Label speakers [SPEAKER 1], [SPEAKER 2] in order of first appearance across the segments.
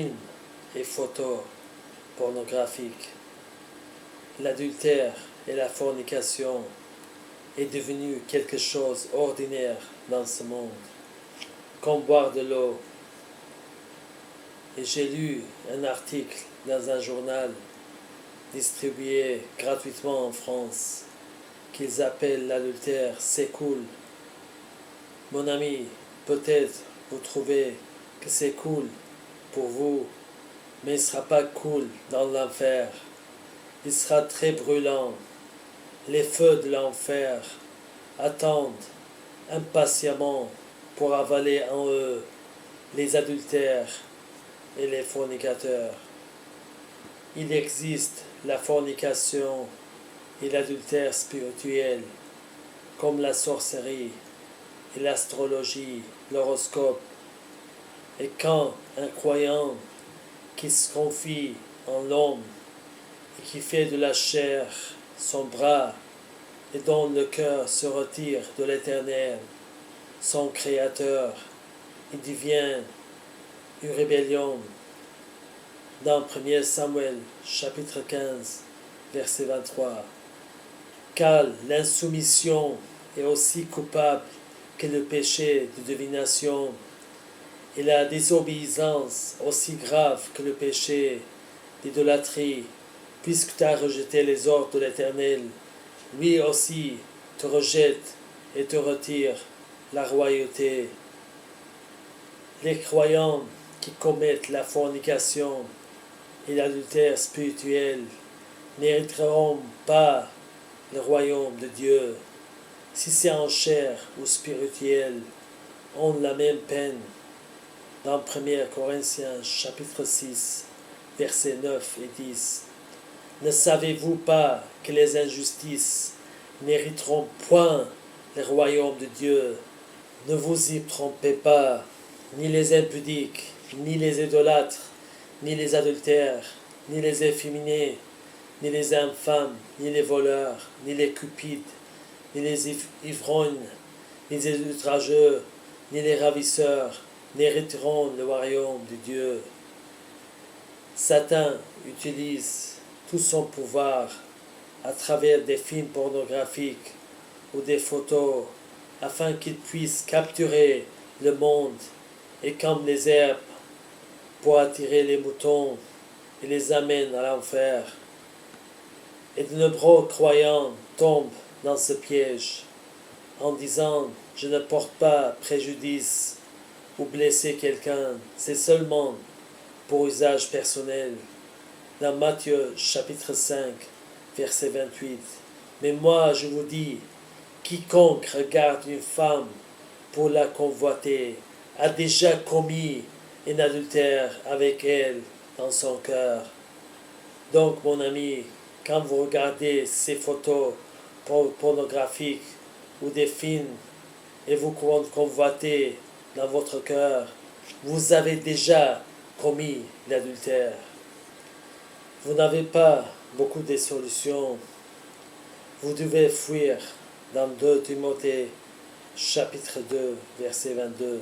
[SPEAKER 1] films et photos pornographiques. L'adultère et la fornication est devenu quelque chose d'ordinaire dans ce monde, comme boire de l'eau. Et j'ai lu un article dans un journal distribué gratuitement en France qu'ils appellent l'adultère c'est cool. Mon ami, peut-être vous trouvez que c'est cool pour vous, mais il ne sera pas cool dans l'enfer. Il sera très brûlant. Les feux de l'enfer attendent impatiemment pour avaler en eux les adultères et les fornicateurs. Il existe la fornication et l'adultère spirituel, comme la sorcellerie et l'astrologie, l'horoscope. Et quand un croyant qui se confie en l'homme et qui fait de la chair son bras et dont le cœur se retire de l'Éternel, son Créateur, il devient une rébellion. Dans 1 Samuel, chapitre 15, verset 23. Car l'insoumission est aussi coupable que le péché de divination, et la désobéissance aussi grave que le péché d'idolâtrie, puisque tu as rejeté les ordres de l'Éternel, lui aussi te rejette et te retire la royauté. Les croyants qui commettent la fornication et l'adultère spirituel n'hériteront pas le royaume de Dieu. Si c'est en chair ou spirituel, ont la même peine. Dans 1 Corinthiens chapitre 6, versets 9 et 10. Ne savez-vous pas que les injustices n'hériteront point le royaume de Dieu? Ne vous y trompez pas, ni les impudiques, ni les idolâtres, ni les adultères, ni les efféminés, ni les infâmes, ni les voleurs, ni les cupides, ni les ivrognes, ni les outrageux, ni les ravisseurs n'hériteront le royaume de Dieu. Satan utilise tout son pouvoir à travers des films pornographiques ou des photos afin qu'il puisse capturer le monde et comme les herbes pour attirer les moutons et les amène à l'enfer. Et de nombreux croyants tombent dans ce piège en disant « Je ne porte pas préjudice ou blesser quelqu'un, c'est seulement pour usage personnel. » Dans Matthieu chapitre 5, verset 28. Mais moi je vous dis, quiconque regarde une femme pour la convoiter a déjà commis un adultère avec elle dans son cœur. Donc mon ami, quand vous regardez ces photos pornographiques ou des films et vous convoitez dans votre cœur, vous avez déjà commis l'adultère. Vous n'avez pas beaucoup de solutions. Vous devez fuir dans 2 Timothée chapitre 2 verset 22.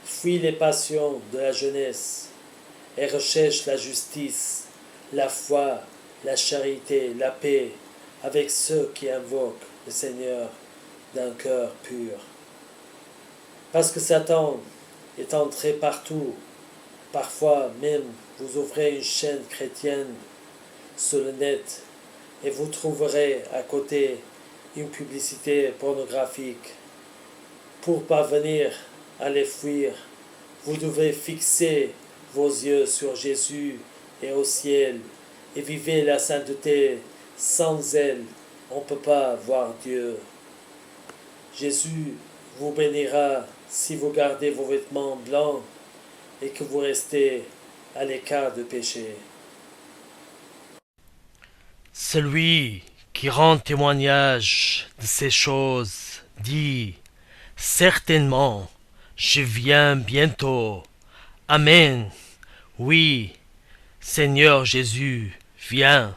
[SPEAKER 1] Fuis les passions de la jeunesse et recherche la justice, la foi, la charité, la paix avec ceux qui invoquent le Seigneur d'un cœur pur. Parce que Satan est entré partout, parfois même vous ouvrez une chaîne chrétienne sur le net et vous trouverez à côté une publicité pornographique. Pour parvenir à les fuir, vous devez fixer vos yeux sur Jésus et au ciel et vivez la sainteté. Sans elle, on ne peut pas voir Dieu. Jésus vous bénira si vous gardez vos vêtements blancs et que vous restez à l'écart du péché.
[SPEAKER 2] Celui qui rend témoignage de ces choses dit, certainement, je viens bientôt. Amen. Oui, Seigneur Jésus, viens.